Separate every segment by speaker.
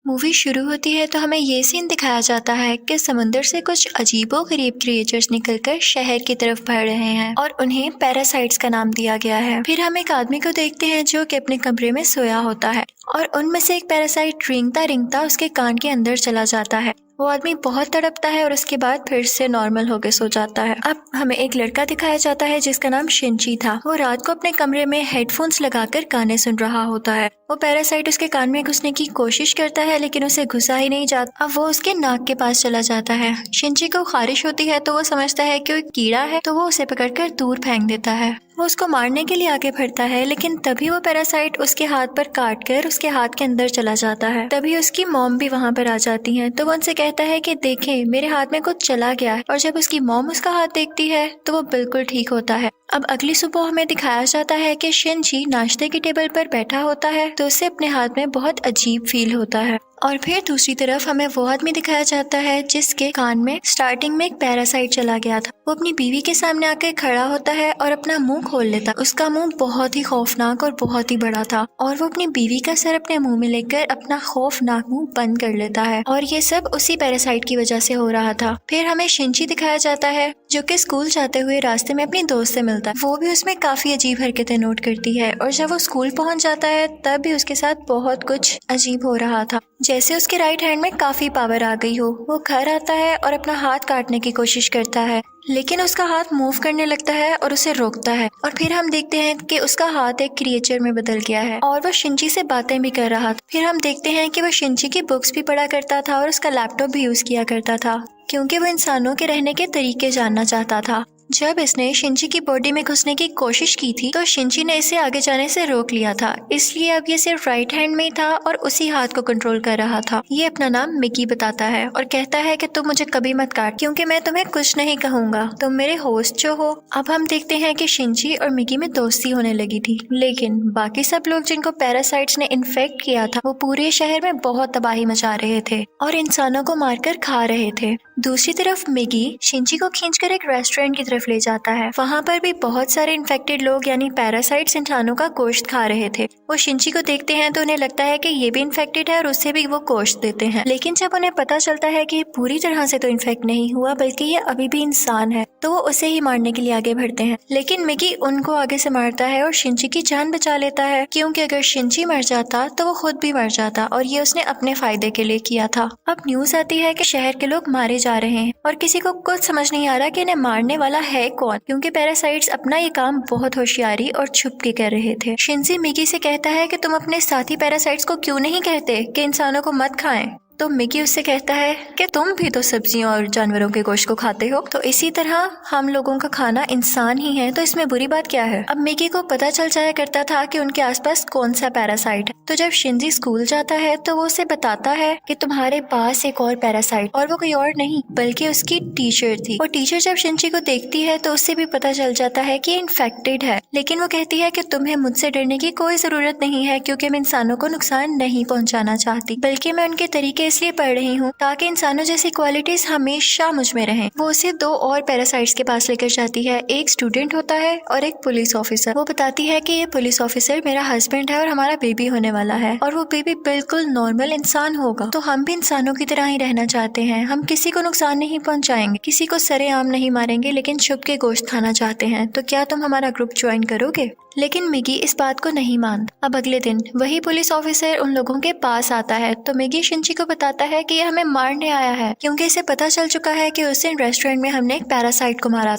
Speaker 1: Movie शुरू होती है तो हमें ये सीन दिखाया जाता है कि समुंदर से कुछ अजीबोगरीब क्रिएचर्स निकलकर शहर की तरफ बढ़ रहे हैं और उन्हें पैरासाइट्स का नाम दिया गया है। फिर हम एक आदमी को देखते हैं जो कि अपने कमरे में सोया होता है और उनमें से एक पैरासाइट रेंगता रेंगता उसके कान के अंदर चला जाता है। वो आदमी बहुत तड़पता है और उसके बाद फिर से नॉर्मल होकर सो जाता है। अब हमें एक लड़का दिखाया जाता है जिसका नाम शिंची था। वो रात को अपने कमरे में हेडफोन्स लगाकर गाने सुन रहा होता है। वो पैरासाइट उसके कान में घुसने की कोशिश करता है लेकिन उसे घुसा ही नहीं जाता। अब वो उसके नाक के पास चला जाता है। शिंची को खारिश होती है तो वो समझता है कि वो एक कीड़ा है, तो वो उसे पकड़कर दूर फेंक देता है। वो उसको मारने के लिए आगे बढ़ता है लेकिन तभी वो पैरासाइट उसके हाथ पर काट कर उसके हाथ के अंदर चला जाता है। तभी उसकी मॉम भी वहाँ पर आ जाती है तो वो उनसे कहता है कि देखें, मेरे हाथ में कुछ चला गया है। और जब उसकी मॉम उसका हाथ देखती है तो वो बिल्कुल ठीक होता है। अब अगली सुबह हमें दिखाया जाता है कि शिंची नाश्ते की टेबल पर बैठा होता है तो उसे अपने हाथ में बहुत अजीब फील होता है। और फिर दूसरी तरफ हमें वो आदमी दिखाया जाता है जिसके कान में स्टार्टिंग में एक पैरासाइट चला गया था। वो अपनी बीवी के सामने आकर खड़ा होता है और अपना मुंह खोल लेता है। उसका मुंह बहुत ही खौफनाक और बहुत ही बड़ा था और वो अपनी बीवी का सर अपने मुंह में लेकर अपना खौफनाक मुंह बंद कर लेता है और ये सब उसी पैरासाइट की वजह से हो रहा था। फिर हमें शिंची दिखाया जाता है जो कि स्कूल जाते हुए रास्ते में अपनी दोस्त से मिलता है। वो भी उसमें काफी अजीब हरकतें नोट करती है और जब वो स्कूल पहुंच जाता है तब भी उसके साथ बहुत कुछ अजीब हो रहा था, जैसे उसके राइट हैंड में काफी पावर आ गई हो। वो घर आता है और अपना हाथ काटने की कोशिश करता है लेकिन उसका हाथ मूव करने लगता है और उसे रोकता है और फिर हम देखते हैं कि उसका हाथ एक क्रिएचर में बदल गया है और वो शिंची से बातें भी कर रहा था। फिर हम देखते हैं कि वो शिंची की बुक्स भी पढ़ा करता था और उसका लैपटॉप भी यूज किया करता था क्योंकि वो इंसानों के रहने के तरीके जानना चाहता था। जब इसने शिंची की बॉडी में घुसने की कोशिश की थी तो शिंची ने इसे आगे जाने से रोक लिया था, इसलिए अब ये सिर्फ राइट हैंड में ही था और उसी हाथ को कंट्रोल कर रहा था। ये अपना नाम मिकी बताता है और कहता है कि तुम मुझे कभी मत काट क्योंकि मैं तुम्हें कुछ नहीं कहूंगा, तुम मेरे होस्ट जो हो। अब हम देखते हैं कि शिंची और मिकी में दोस्ती होने लगी थी लेकिन बाकी सब लोग जिनको पैरासाइट्स ने इन्फेक्ट किया था वो पूरे शहर में बहुत तबाही मचा रहे थे और इंसानों को मारकर खा रहे थे। दूसरी तरफ मिकी शिंची को खींचकर एक रेस्टोरेंट की तरफ ले जाता है। वहाँ पर भी बहुत सारे इन्फेक्टेड लोग यानी पैरासाइट्स इंसानों का गोश्त खा रहे थे। वो शिंची को देखते हैं तो उन्हें लगता है कि ये भी इन्फेक्टेड है और उससे भी वो गोश्त देते हैं, लेकिन जब उन्हें पता चलता है कि पूरी तरह से तो इन्फेक्ट नहीं हुआ बल्कि ये अभी भी इंसान है तो वो उसे ही मारने के लिए आगे बढ़ते हैं। लेकिन मिकी उनको आगे से मारता है और शिंची की जान बचा लेता है क्योंकि अगर शिंची मर जाता तो वो खुद भी मर जाता और ये उसने अपने फायदे के लिए किया था। अब न्यूज आती है कि शहर के लोग मारे जा रहे हैं और किसी को कुछ समझ नहीं आ रहा कि इन्हें मारने वाला है कौन, क्योंकि पैरासाइट्स अपना ये काम बहुत होशियारी और छुप के कर रहे थे। शिंची मिकी से कहता है कि तुम अपने साथी पैरासाइट्स को क्यों नहीं कहते कि इंसानों को मत खाएं, तो मिकी उससे कहता है कि तुम भी तो सब्जियों और जानवरों के गोश्त को खाते हो, तो इसी तरह हम लोगों का खाना इंसान ही है, तो इसमें बुरी बात क्या है। अब मिकी को पता चल जाया करता था कि उनके आसपास कौन सा पैरासाइट है, तो जब शिंजी स्कूल जाता है तो वो उसे बताता है कि तुम्हारे पास एक और पैरासाइट, और वो कोई और नहीं बल्कि उसकी टीचर थी। वो टीचर जब शिंजी को देखती है तो उससे भी पता चल जाता है कि इन्फेक्टेड है, लेकिन वो कहती है कि तुम्हें मुझसे डरने की कोई जरूरत नहीं है क्योंकि मैं इंसानों को नुकसान नहीं पहुंचाना चाहती, बल्कि मैं उनके तरीके इसलिए पढ़ रही हूँ ताकि इंसानों जैसी क्वालिटीज हमेशा मुझ में रहें। वो उसे दो और पैरासाइट्स के पास लेकर जाती है, एक स्टूडेंट होता है और एक पुलिस ऑफिसर। वो बताती है कि ये पुलिस ऑफिसर मेरा हस्बैंड है और हमारा बेबी होने वाला है और वो बेबी बिल्कुल नॉर्मल इंसान होगा, तो हम भी इंसानों की तरह ही रहना चाहते हैं। हम किसी को नुकसान नहीं पहुंचाएंगे, किसी को सरेआम नहीं मारेंगे, लेकिन छुप के गोश्त खाना चाहते हैं, तो क्या तुम हमारा ग्रुप ज्वाइन करोगे। लेकिन मिगी इस बात को नहीं मानता। अब अगले दिन वही पुलिस ऑफिसर उन लोगों के पास आता है तो मिगी शिंची को बताता है कि ये हमें मारने आया है क्योंकि इसे पता चल चुका है कि उस दिन रेस्टोरेंट में हमने एक पैरासाइट को मारा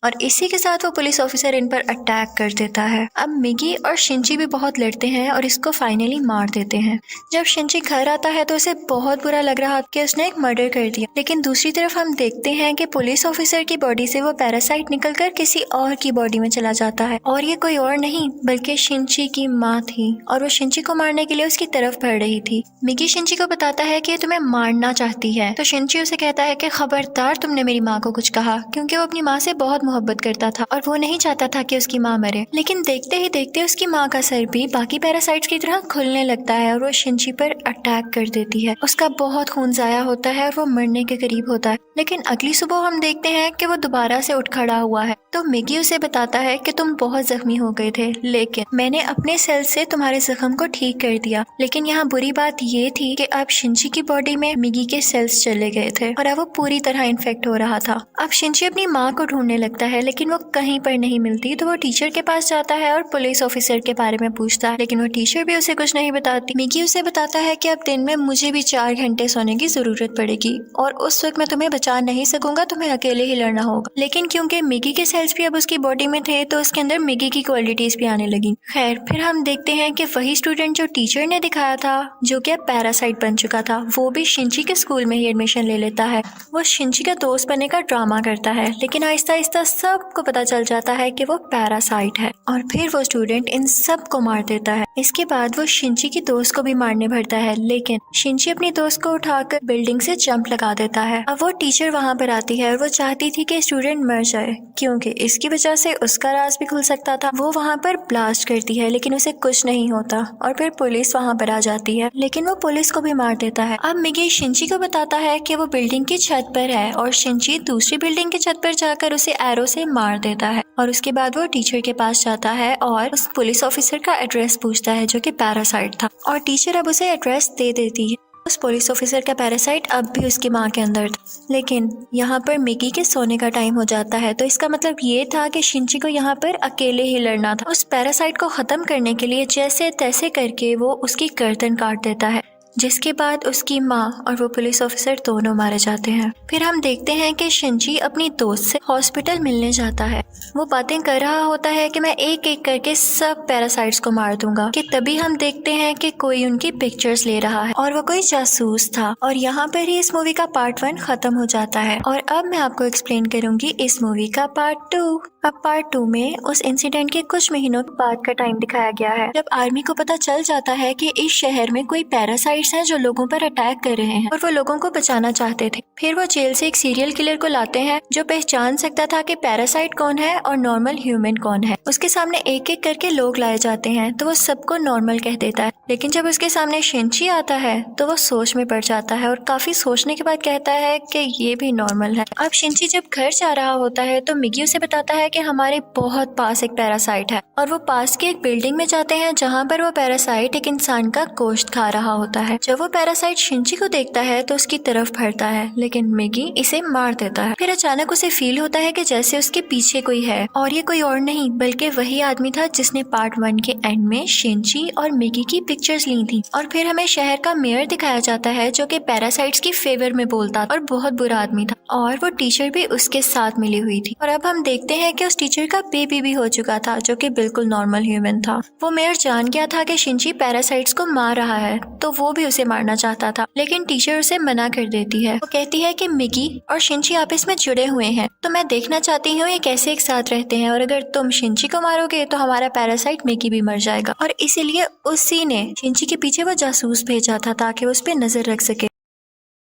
Speaker 1: और इसी के साथ वो पुलिस ऑफिसर इन पर अटैक कर देता है। अब मिगी और शिंची भी बहुत लड़ते हैं और इसको फाइनली मार देते हैं। जब शिंची घर आता है तो उसे बहुत बुरा लग रहा कि उसने एक मर्डर कर दिया, लेकिन दूसरी तरफ हम देखते हैं कि पुलिस ऑफिसर की बॉडी से वो पैरासाइट निकलकर किसी और की बॉडी में चला जाता है और ये कोई और नहीं बल्कि शिंची की माँ थी और वो शिंची को मारने के लिए उसकी तरफ बढ़ रही थी। मिगी शिंची को बताता है कि तुम्हें मारना चाहती है, तो शिंची उसे कहता है कि खबरदार तुमने मेरी माँ को कुछ कहा, क्योंकि वो अपनी माँ से बहुत मोहब्बत करता था और वो नहीं चाहता था कि उसकी माँ मरे। लेकिन देखते ही देखते उसकी माँ का सर भी बाकी पैरासाइट्स की तरह खुलने लगता है और वो शिनची पर अटैक कर देती है। उसका बहुत खून जाया होता है और वो मरने के करीब होता है। लेकिन अगली सुबह हम देखते हैं कि वो दोबारा से उठ खड़ा हुआ है। तो मिगी उसे बताता है कि तुम बहुत जख्मी हो गए थे, लेकिन मैंने अपने सेल से तुम्हारे जख्म को ठीक कर दिया। लेकिन यहाँ बुरी बात ये थी कि अब शिनची की बॉडी में मिगी के सेल्स चले गए थे और अब वो पूरी तरह इन्फेक्ट हो रहा था। अब शिनची अपनी माँ को ढूंढने लगता है, लेकिन वो कहीं पर नहीं मिलती। तो वो टीचर के पास जाता है और पुलिस ऑफिसर के बारे में पूछता है, लेकिन वो टीचर भी उसे कुछ नहीं बताती। मिगी उसे बताता है कि अब दिन में मुझे भी 4 घंटे सोने की जरूरत पड़ेगी और उस वक्त मैं तुम्हें बचा नहीं सकूंगा, तुम्हें अकेले ही लड़ना होगा। लेकिन क्योंकि मिगी के सेल्स भी अब उसकी बॉडी में थे तो उसके अंदर मिगी की क्वालिटीज भी आने लगी। खैर, फिर हम देखते हैं कि वही स्टूडेंट जो टीचर ने दिखाया था, जो कि अब पैरासाइट बन चुका था, वो भी शिनची के स्कूल में ही एडमिशन ले लेता है। वो शिनची का दोस्त बनने का ड्रामा करता है, लेकिन आहिस्ता आहिस्ता सबको पता चल जाता है कि वो पैरासाइट है और फिर वो स्टूडेंट इन सब को मार देता है। इसके बाद वो शिनची की दोस्त को भी मारने भरता है, लेकिन शिनची अपनी दोस्त को उठाकर बिल्डिंग से जंप लगा देता है। अब वो टीचर वहाँ पर आती है और वो चाहती थी कि स्टूडेंट मर जाए, क्योंकि इसकी वजह से उसका राज भी खुल सकता था। वो वहाँ पर ब्लास्ट करती है, लेकिन उसे कुछ नहीं होता और फिर पुलिस वहाँ पर आ जाती है, लेकिन वो पुलिस को भी मार देता है। अब मिगी शिनची को बताता है कि वो बिल्डिंग की छत पर है और शिनची दूसरी बिल्डिंग की छत पर जाकर उसे एरो से मार देता है। और उसके बाद वो टीचर के पास जाता है और उस पुलिस ऑफिसर का एड्रेस पूछता है, जो कि पैरासाइट था, और टीचर अब उसे एड्रेस दे देती है। उस पुलिस ऑफिसर का पैरासाइट अब भी उसकी माँ के अंदर था। लेकिन यहाँ पर मिगी के सोने का टाइम हो जाता है, तो इसका मतलब ये था कि शिनची को यहाँ पर अकेले ही लड़ना था। उस पैरासाइट को खत्म करने के लिए जैसे तैसे करके वो उसकी गर्दन काट देता है, जिसके बाद उसकी माँ और वो पुलिस ऑफिसर दोनों मारे जाते हैं। फिर हम देखते हैं कि शिनची अपनी दोस्त से हॉस्पिटल मिलने जाता है। वो बातें कर रहा होता है कि मैं एक एक करके सब पैरासाइट्स को मार दूंगा, कि तभी हम देखते हैं कि कोई उनकी पिक्चर्स ले रहा है और वो कोई जासूस था। और यहाँ पर ही इस मूवी का पार्ट 1 खत्म हो जाता है और अब मैं आपको एक्सप्लेन करूंगी इस मूवी का पार्ट 2। अब पार्ट 2 में उस इंसिडेंट के कुछ महीनों बाद का टाइम दिखाया गया है, जब आर्मी को पता चल जाता है कि इस शहर में कोई पैरासाइट्स हैं जो लोगों पर अटैक कर रहे हैं और वो लोगों को बचाना चाहते थे। फिर वो जेल से एक सीरियल किलर को लाते हैं जो पहचान सकता था कि पैरासाइट कौन है और नॉर्मल ह्यूमन कौन है। उसके सामने एक एक करके लोग लाए जाते हैं तो वो सबको नॉर्मल कह देता है, लेकिन जब उसके सामने शिनची आता है तो वो सोच में पड़ जाता है और काफी सोचने के बाद कहता है कि ये भी नॉर्मल है। अब शिनची जब घर जा रहा होता है तो मिगी उसे बताता है कि हमारे बहुत पास एक पैरासाइट है, और वो पास की एक बिल्डिंग में जाते हैं जहाँ पर वो पैरासाइट एक इंसान का गोश्त खा रहा होता है। जब वो पैरासाइट शिनची को देखता है तो उसकी तरफ बढ़ता है, लेकिन मिगी इसे मार देता है। फिर अचानक उसे फील होता है कि जैसे उसके पीछे कोई है, और ये कोई और नहीं बल्कि वही आदमी था जिसने पार्ट 1 के एंड में शिनची और मिगी की पिक्चर्स ली थी। और फिर हमें शहर का मेयर दिखाया जाता है जो कि पैरासाइट्स की फेवर में बोलता और बहुत बुरा आदमी था, और वो टीचर भी उसके साथ मिली हुई थी। और अब हम देखते हैं कि उस टीचर का बेबी भी हो चुका था जो कि बिल्कुल नॉर्मल ह्यूमन था। वो मेयर जान गया था कि शिनची पैरासाइट्स को मार रहा है, तो वो भी उसे मारना चाहता था, लेकिन टीचर उसे मना कर देती है। वो कहती है कि मिगी और शिनची आपस में जुड़े हुए हैं, तो मैं देखना चाहती हूँ ये कैसे एक साथ रहते हैं, और अगर तुम शिनची को मारोगे तो हमारा पैरासाइट मिगी भी मर जाएगा। और इसीलिए उसी ने शिनची के पीछे वो जासूस भेजा था ताकि उस पर नजर रख सके।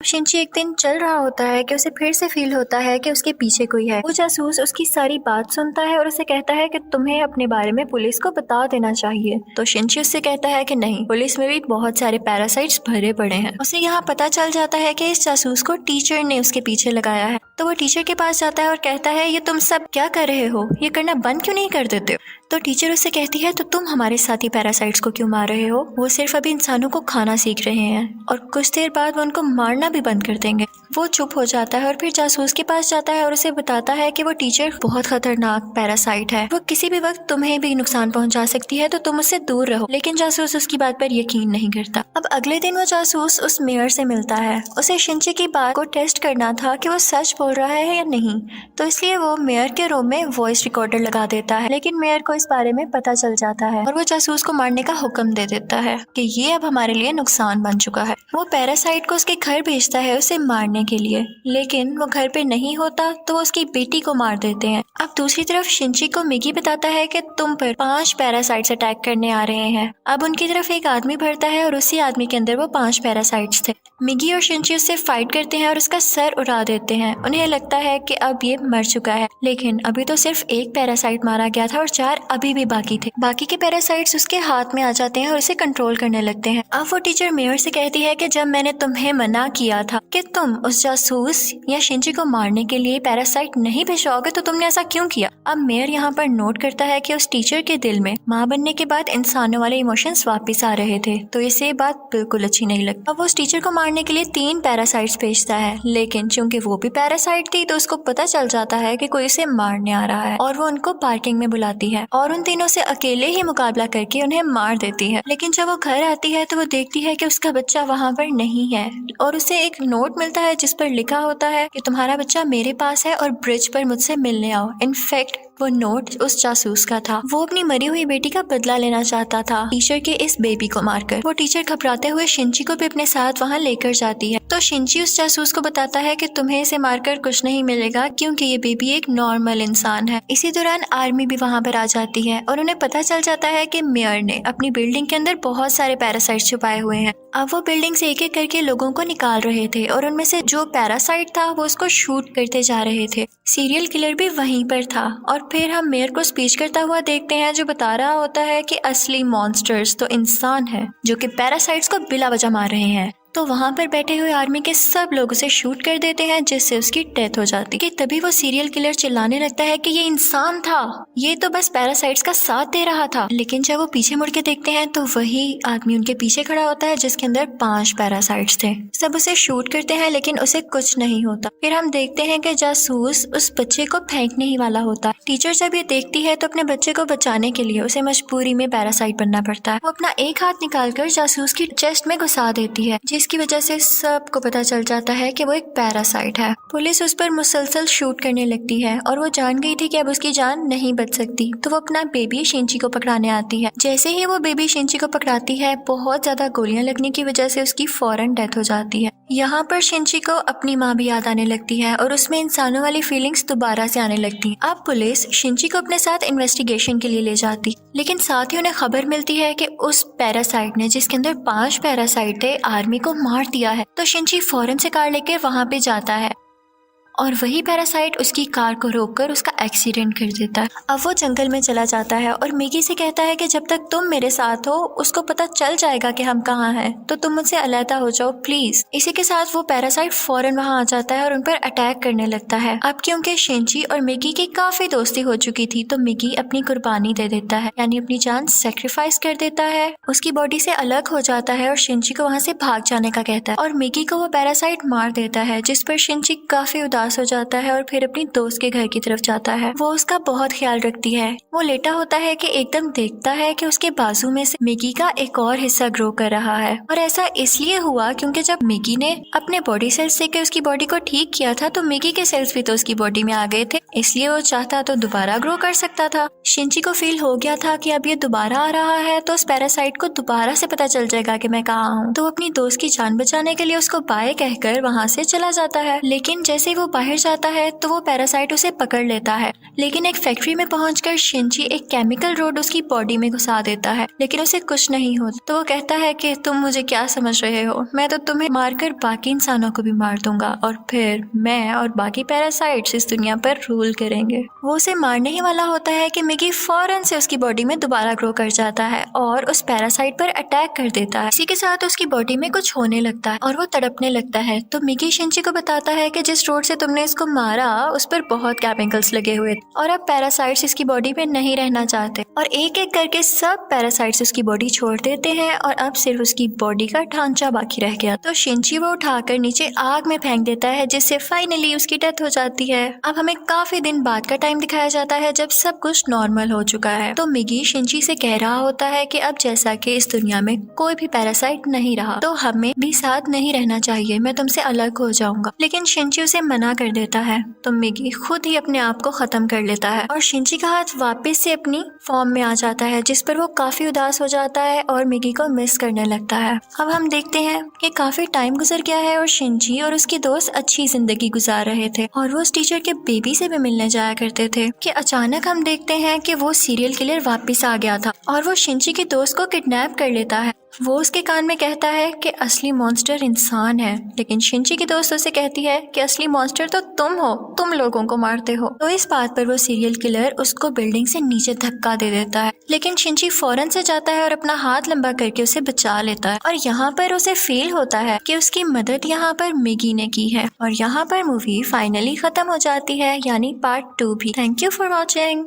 Speaker 1: शिनची एक दिन चल रहा होता है कि उसे फिर से फील होता है कि उसके पीछे कोई है। वो जासूस उसकी सारी बात सुनता है और उसे कहता है कि तुम्हें अपने बारे में पुलिस को बता देना चाहिए। तो शिनची उससे कहता है कि नहीं, पुलिस में भी बहुत सारे पैरासाइट्स भरे पड़े हैं। उसे यहाँ पता चल जाता है कि इस जासूस को टीचर ने उसके पीछे लगाया है। तो वो टीचर के पास जाता है और कहता है ये तुम सब क्या कर रहे हो, ये करना बंद क्यों नहीं कर देते हो। तो टीचर उससे कहती है तो तुम हमारे साथी पैरासाइट्स को क्यों मार रहे हो, वो सिर्फ अभी इंसानों को खाना सीख रहे हैं और कुछ देर बाद वो उनको मारना भी बंद कर देंगे। वो चुप हो जाता है और फिर जासूस के पास जाता है और उसे बताता है कि वो टीचर बहुत खतरनाक पैरासाइट है, वो किसी भी वक्त तुम्हें भी नुकसान पहुंचा सकती है, तो तुम उससे दूर रहो। लेकिन जासूस उसकी बात पर यकीन नहीं करता। अब अगले दिन वो जासूस उस मेयर से मिलता है। उसे शिनची की बात को टेस्ट करना था कि वो सच बोल रहा है या नहीं, तो इसलिए वो मेयर के रूम में वॉइस रिकॉर्डर लगा देता है। लेकिन मेयर को इस बारे में पता चल जाता है और वो जासूस को मारने का हुक्म दे देता है कि ये अब हमारे लिए नुकसान बन चुका है। वो पैरासाइट को उसके घर भेजता है उसे मारने के लिए, लेकिन वो घर पे नहीं होता तो वो उसकी बेटी को मार देते हैं। अब दूसरी तरफ शिनची को मिगी बताता है कि तुम पर 5 पैरासाइट्स अटैक करने आ रहे हैं। अब उनकी तरफ एक आदमी बढ़ता है और उसी आदमी के अंदर वो 5 पैरासाइट्स थे। मिगी और शिंची उससे फाइट करते हैं और उसका सर उड़ा देते हैं। उन्हें लगता है कि अब ये मर चुका है, लेकिन अभी तो सिर्फ एक पैरासाइट मारा गया था और 4 अभी भी बाकी थे। बाकी के पैरासाइट्स उसके हाथ में आ जाते हैं और उसे कंट्रोल करने लगते हैं। अब वो टीचर मेयर से कहती है कि जब मैंने तुम्हें मना किया था कि तुम उस जासूस या शिंची को मारने के लिए पैरासाइट नहीं भिजवाओगे तो तुमने ऐसा क्यों किया। अब मेयर यहाँ पर नोट करता है कि उस टीचर के दिल में माँ बनने के बाद इंसानों वाले इमोशंस वापस आ रहे थे, तो इसे ये बात बिल्कुल अच्छी नहीं लगती। अब वो उस टीचर को मारने के लिए 3 पैरासाइट्स भेजता है, लेकिन चूंकि वो भी पैरासाइट थी तो उसको पता चल जाता है कि कोई उसे मारने आ रहा है और वो उनको पार्किंग में बुलाती है और उन तीनों से अकेले ही मुकाबला करके उन्हें मार देती है। लेकिन जब वो घर आती है तो वो देखती है कि उसका बच्चा वहाँ पर नहीं है और उसे एक नोट मिलता है जिस पर लिखा होता है कि तुम्हारा बच्चा मेरे पास है और ब्रिज पर मुझसे मिलने आओ। इनफैक्ट वो नोट उस जासूस का था। वो अपनी मरी हुई बेटी का बदला लेना चाहता था टीचर के इस बेबी को मारकर। वो टीचर घबराते हुए शिंची को भी अपने साथ वहाँ लेकर जाती है, तो शिंची उस जासूस को बताता है कि तुम्हें इसे मारकर कुछ नहीं मिलेगा क्योंकि ये बेबी एक नॉर्मल इंसान है। इसी दौरान आर्मी भी वहाँ पर आ जाती है और उन्हें पता चल जाता है कि मेयर ने अपनी बिल्डिंग के अंदर बहुत सारे पैरासाइट छुपाए हुए हैं। अब वो बिल्डिंग से एक एक करके लोगों को निकाल रहे थे और उनमें से जो पैरासाइट था वो उसको शूट करते जा रहे थे। सीरियल किलर भी वहीं पर था और फिर हम मेयर को स्पीच करता हुआ देखते हैं जो बता रहा होता है कि असली मॉन्स्टर्स तो इंसान है जो कि पैरासाइट्स को बिला वजह मार रहे हैं। तो वहाँ पर बैठे हुए आर्मी के सब लोग उसे शूट कर देते हैं जिससे उसकी डेथ हो जाती है। तभी वो सीरियल किलर चिल्लाने लगता है कि ये इंसान था, ये तो बस पैरासाइट्स का साथ दे रहा था। लेकिन जब वो पीछे मुड़ के देखते हैं तो वही आदमी उनके पीछे खड़ा होता है जिसके अंदर 5 पैरासाइट्स थे। सब उसे शूट करते हैं लेकिन उसे कुछ नहीं होता। फिर हम देखते हैं कि जासूस उस बच्चे को फेंकने ही वाला होता है। टीचर जब ये देखती है तो अपने बच्चे को बचाने के लिए उसे मजबूरी में पैरासाइट बनना पड़ता है। वो अपना एक हाथ निकालकर जासूस की चेस्ट में घुसा देती है जिसकी वजह से सबको पता चल जाता है कि वो एक पैरासाइट है। पुलिस उस पर मुसलसल शूट करने लगती है और वो जान गई थी कि अब उसकी जान नहीं बच सकती, तो वो अपना बेबी शिंची को पकड़ाने आती है। जैसे ही वो बेबी शिंची को पकड़ाती है बहुत ज्यादा गोलियां लगने की वजह से उसकी फौरन डेथ हो जाती है। यहाँ पर शिंची को अपनी माँ भी याद आने लगती है और उसमें इंसानों वाली फीलिंग्स दोबारा से आने लगती है। अब पुलिस शिंची को अपने साथ इन्वेस्टिगेशन के लिए ले जाती, लेकिन साथ ही उन्हें खबर मिलती है कि उस पैरासाइट ने जिसके अंदर 5 पैरासाइट थे आर्मी को मार दिया है। तो शिंची फौरन से कार लेकर वहाँ पे जाता है और वही पैरासाइट उसकी कार को रोककर उसका एक्सीडेंट कर देता है। अब वो जंगल में चला जाता है और मिगी से कहता है कि जब तक तुम मेरे साथ हो उसको पता चल जाएगा कि हम कहाँ हैं, तो तुम मुझसे अलहदा हो जाओ प्लीज। इसी के साथ वो पैरासाइट फौरन वहाँ आ जाता है और उन पर अटैक करने लगता है। अब क्योंकि शिंची और मिगी की काफी दोस्ती हो चुकी थी तो मिगी अपनी कुर्बानी दे देता है, यानी अपनी जान सेक्रीफाइस कर देता है, उसकी बॉडी से अलग हो जाता है और शिंची को वहाँ से भाग जाने का कहता है और मिगी को वो पैरासाइट मार देता है, जिस पर शिंची काफी उदास हो जाता है और फिर अपनी दोस्त के घर की तरफ जाता है। वो उसका बहुत ख्याल रखती है। वो लेटा होता है कि एकदम देखता है कि उसके बाजू में से मिगी का एक और हिस्सा ग्रो कर रहा है और ऐसा इसलिए हुआ क्योंकि जब मिगी ने अपने बॉडी सेल्स से के उसकी बॉडी को ठीक किया था तो मिगी के सेल्स भी तो उसकी बॉडी में आ गए थे, इसलिए वो चाहता तो दोबारा ग्रो कर सकता था। शिंची को फील हो गया था कि अब ये दोबारा आ रहा है तो उस पैरासाइट को दोबारा से पता चल जाएगा कि मैं कहाँ हूँ, तो वो अपनी दोस्त की जान बचाने के लिए उसको बाय कहकर वहाँ से चला जाता है। लेकिन जैसे ही वो बाहर जाता है तो वो पैरासाइट उसे पकड़ लेता है, लेकिन एक फैक्ट्री में पहुंचकर शिंची एक केमिकल रोड उसकी बॉडी में घुसा देता है, लेकिन उसे कुछ नहीं होता। तो वो कहता है कि तुम मुझे क्या समझ रहे हो, मैं तो तुम्हें मारकर बाकी इंसानों को भी मार दूंगा और फिर मैं और बाकी पैरासाइट्स इस दुनिया पर रूल करेंगे। वो उसे मारने ही वाला होता है कि मिगी फौरन से उसकी बॉडी में दोबारा ग्रो कर जाता है और उस पैरासाइट पर अटैक कर देता है। इसी के साथ उसकी बॉडी में कुछ होने लगता है और वो तड़पने लगता है। तो मिगी शिंची को बताता है कि जिस रोड से तुमने इसको मारा उस पर बहुत केमिकल्स लगे हुए थे और अब पैरासाइट्स इसकी बॉडी में नहीं रहना चाहते और एक एक करके सब पैरासाइट्स उसकी बॉडी छोड़ देते हैं और अब सिर्फ उसकी बॉडी का ढांचा बाकी रह गया। तो शिंची वो उठाकर नीचे आग में फेंक देता है जिससे फाइनली उसकी डेथ हो जाती है। अब हमें काफी दिन बाद का टाइम दिखाया जाता है जब सब कुछ नॉर्मल हो चुका है। तो मिगी शिंची से कह रहा होता है कि अब जैसा कि इस दुनिया में कोई भी पैरासाइट नहीं रहा तो हमें भी साथ नहीं रहना चाहिए, मैं तुमसे अलग हो जाऊंगा। लेकिन शिंची उसे मना कर देता है तो मिगी खुद ही अपने आप को खत्म कर लेता है और शिंची का हाथ वापस से अपनी फॉर्म में आ जाता है, जिस पर वो काफी उदास हो जाता है और मिगी को मिस करने लगता है। अब हम देखते हैं कि काफी टाइम गुजर गया है और शिंची और उसकी दोस्त अच्छी जिंदगी गुजार रहे थे और वो उस टीचर के बेबी से भी मिलने जाया करते थे कि अचानक हम देखते हैं कि वो सीरियल किलर वापस आ गया था और वो शिंची की दोस्त को किडनैप कर लेता है वो उसके कान में कहता है कि असली मॉन्स्टर इंसान है, लेकिन शिनची की दोस्त उसे कहती है कि असली मॉन्स्टर तो तुम हो, तुम लोगों को मारते हो। तो इस बात पर वो सीरियल किलर उसको बिल्डिंग से नीचे धक्का दे देता है, लेकिन शिनची फौरन से जाता है और अपना हाथ लंबा करके उसे बचा लेता है। और यहाँ पर उसे फील होता है कि उसकी मदद यहाँ पर मिगी ने की है। और यहाँ पर मूवी फाइनली खत्म हो जाती है, यानी पार्ट 2 भी। Thank you for watching.